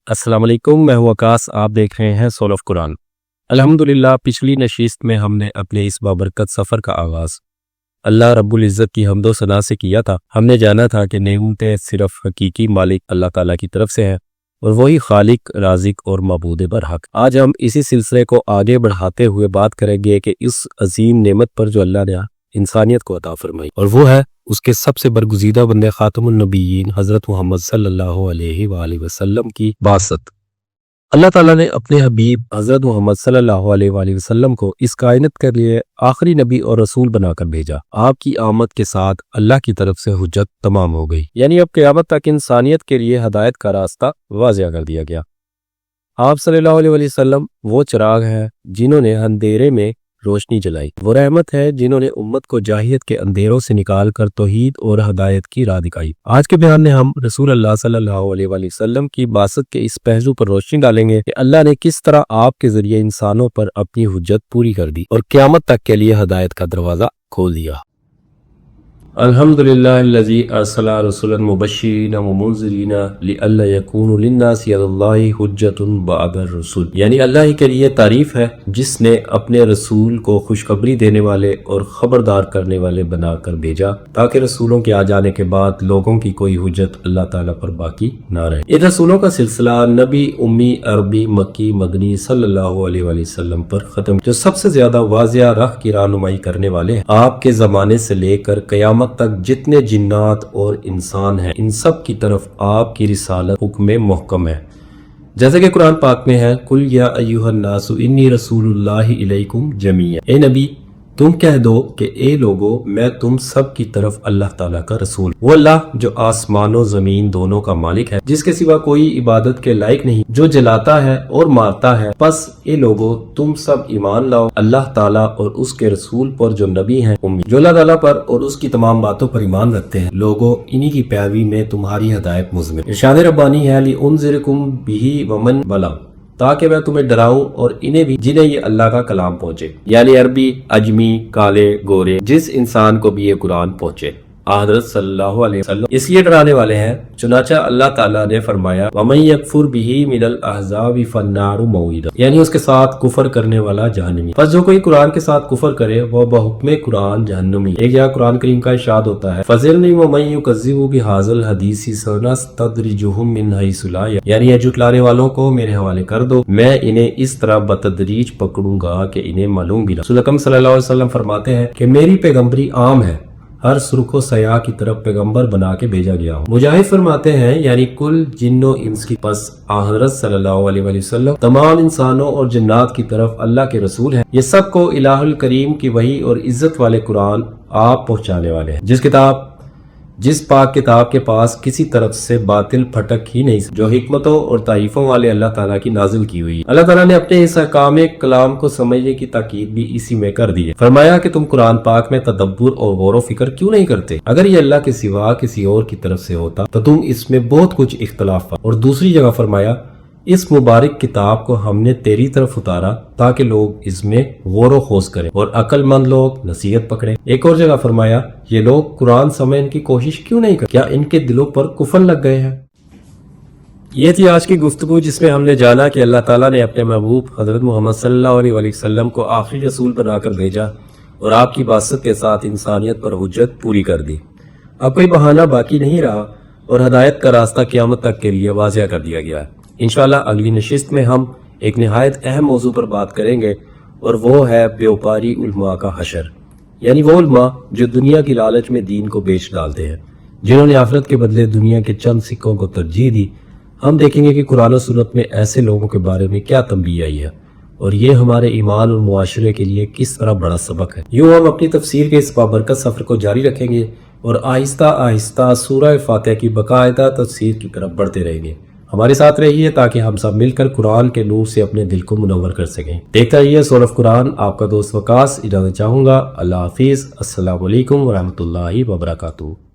السلام علیکم، میں ہوں وقاص، آپ دیکھ رہے ہیں سول آف قرآن۔ الحمدللہ پچھلی نشست میں ہم نے اپنے اس بابرکت سفر کا آغاز اللہ رب العزت کی حمد و ثنا سے کیا تھا۔ ہم نے جانا تھا کہ نعمتیں صرف حقیقی مالک اللہ تعالیٰ کی طرف سے ہیں اور وہی خالق، رازق اور معبود برحق۔ آج ہم اسی سلسلے کو آگے بڑھاتے ہوئے بات کریں گے کہ اس عظیم نعمت پر جو اللہ نے انسانیت کو عطا فرمائی، اور وہ ہے اس کے سب سے برگزیدہ بندے خاتم النبیین حضرت محمد صلی اللہ علیہ وآلہ وسلم کی بعثت۔ اللہ تعالیٰ نے اپنے حبیب حضرت محمد صلی اللہ علیہ وآلہ وسلم کو اس کائنات کے لیے آخری نبی اور رسول بنا کر بھیجا۔ آپ کی آمد کے ساتھ اللہ کی طرف سے حجت تمام ہو گئی، یعنی اب قیامت تک انسانیت کے لیے ہدایت کا راستہ واضح کر دیا گیا۔ آپ صلی اللہ علیہ وآلہ وسلم وہ چراغ ہیں جنہوں نے اندھیرے میں روشنی جلائی، وہ رحمت ہے جنہوں نے امت کو جاہلیت کے اندھیروں سے نکال کر توحید اور ہدایت کی راہ دکھائی۔ آج کے بیان میں ہم رسول اللہ صلی اللہ علیہ وآلہ وسلم کی بعثت کے اس پہلو پر روشنی ڈالیں گے کہ اللہ نے کس طرح آپ کے ذریعے انسانوں پر اپنی حجت پوری کر دی اور قیامت تک کے لیے ہدایت کا دروازہ کھول دیا۔ الحمدللہ الذی ارسل رسلا مبشرین ومنذرین لئلا یکون للناس علی اللہ حجۃ بعد الرسل، یعنی اللہ ہی کے لیے تعریف ہے جس نے اپنے رسول کو خوشخبری دینے والے اور خبردار کرنے والے بنا کر بھیجا تاکہ رسولوں کے آ جانے کے بعد لوگوں کی کوئی حجت اللہ تعالیٰ پر باقی نہ رہے۔ ان رسولوں کا سلسلہ نبی امی عربی مکی مدنی صلی اللہ علیہ وآلہ وسلم پر ختم، جو سب سے زیادہ واضح راہ کی رہنمائی کرنے والے ہیں۔ آپ کے زمانے سے لے کر قیامت تک جتنے جنات اور انسان ہیں، ان سب کی طرف آپ کی رسالت حکم محکم ہے، جیسے کہ قرآن پاک میں ہے قل یا ایھا الناس انی رسول اللہ الیکم جمیعا، اے نبی تم کہہ دو کہ اے لوگو میں تم سب کی طرف اللہ تعالیٰ کا رسول، وہ اللہ جو آسمان و زمین دونوں کا مالک ہے، جس کے سوا کوئی عبادت کے لائق نہیں، جو جلاتا ہے اور مارتا ہے۔ پس اے لوگو تم سب ایمان لاؤ اللہ تعالیٰ اور اس کے رسول پر جو نبی ہیں امی، جو اللہ تعالیٰ پر اور اس کی تمام باتوں پر ایمان رکھتے ہیں، لوگو انہی کی پیروی میں تمہاری ہدایت مضمر۔ ارشاد ربانی ہے لِأُنذِرَكُم بِهِ وَمَن بَلَغَ، تاکہ میں تمہیں ڈراؤں اور انہیں بھی جنہیں یہ اللہ کا کلام پہنچے، یعنی عربی، اجمی، کالے، گورے، جس انسان کو بھی یہ قرآن پہنچے۔ حضرت صلی اللہ علیہ وسلم اس لیے ڈرانے والے ہیں، چنانچہ اللہ تعالیٰ نے فرمایا وَمَن يَكْفُرْ بِهِ مِنَ الْأَحْزَابِ فَالنَّارُ مَوْعِدُهُ، یعنی اس کے ساتھ کفر کرنے والا جہنمی۔ پس جو کوئی قرآن کے ساتھ کفر کرے وہ بحکم قرآن جہنمی۔ ایک جگہ قرآن کریم کا ارشاد ہوتا ہے فَذَرْنِي وَمَن يُكَذِّبُ بِهَذَا الْحَدِيثِ سَنَسْتَدْرِجُهُم مِّنْ حَيْثُ لَا يَعْلَمُونَ، یعنی یہ جھٹلانے والوں کو میرے حوالے کر دو، میں انہیں اس طرح بتدریج پکڑوں گا کہ انہیں معلوم بھی نہ۔ رسول اکرم صلی اللہ علیہ وسلم فرماتے ہیں کہ میری پیغمبری عام ہے، ہر سرخ و سیاہ کی طرف پیغمبر بنا کے بھیجا گیا ہوں۔ مجاہد فرماتے ہیں یعنی کل جن و انس کی، پس حضرت صلی اللہ علیہ وآلہ وسلم تمام انسانوں اور جنات کی طرف اللہ کے رسول ہیں۔ یہ سب کو الہ الکریم کی وحی اور عزت والے قرآن آپ پہنچانے والے ہیں، جس پاک کتاب کے پاس کسی طرف سے باطل پھٹک ہی نہیں، جو حکمتوں اور تعریفوں والے اللہ تعالیٰ کی نازل کی ہوئی۔ اللہ تعالیٰ نے اپنے اس احکام کلام کو سمجھنے کی تاکید بھی اسی میں کر دی ہے۔ فرمایا کہ تم قرآن پاک میں تدبر اور غور و فکر کیوں نہیں کرتے؟ اگر یہ اللہ کے سوا کسی اور کی طرف سے ہوتا تو تم اس میں بہت کچھ اختلاف پا۔ اور دوسری جگہ فرمایا اس مبارک کتاب کو ہم نے تیری طرف اتارا تاکہ لوگ اس میں غور و خوض کریں اور عقل مند لوگ نصیحت پکڑیں۔ ایک اور جگہ فرمایا یہ لوگ قرآن سمجھنے کی کوشش کیوں نہیں کرتے؟ کیا ان کے دلوں پر کفر لگ گئے ہیں؟ یہ تھی آج کی گفتگو، جس میں ہم نے جانا کہ اللہ تعالیٰ نے اپنے محبوب حضرت محمد صلی اللہ علیہ وآلہ وسلم کو آخری رسول بنا کر بھیجا اور آپ کی بعثت کے ساتھ انسانیت پر حجت پوری کر دی۔ اب کوئی بہانہ باقی نہیں رہا اور ہدایت کا راستہ قیامت تک کے لیے واضح کر دیا گیا ہے۔ انشاءاللہ اگلی نشست میں ہم ایک نہایت اہم موضوع پر بات کریں گے، اور وہ ہے بیوپاری علماء کا حشر، یعنی وہ علماء جو دنیا کی لالچ میں دین کو بیچ ڈالتے ہیں، جنہوں نے آخرت کے بدلے دنیا کے چند سکوں کو ترجیح دی۔ ہم دیکھیں گے کہ قرآن و سنت میں ایسے لوگوں کے بارے میں کیا تنبیہ آئی ہے اور یہ ہمارے ایمان اور معاشرے کے لیے کس طرح بڑا سبق ہے۔ یوں ہم اپنی تفسیر کے اس بابرکت سفر کو جاری رکھیں گے اور آہستہ آہستہ سورہ فاتحہ کی باقاعدہ تفسیر کی طرف بڑھتے رہیں گے۔ ہمارے ساتھ رہیے تاکہ ہم سب مل کر قرآن کے نور سے اپنے دل کو منور کر سکیں۔ دیکھتا رہیے سول آف قرآن۔ آپ کا دوست وقاص اجازت چاہوں گا۔ اللہ حافظ۔ السلام علیکم ورحمۃ اللہ وبرکاتہ۔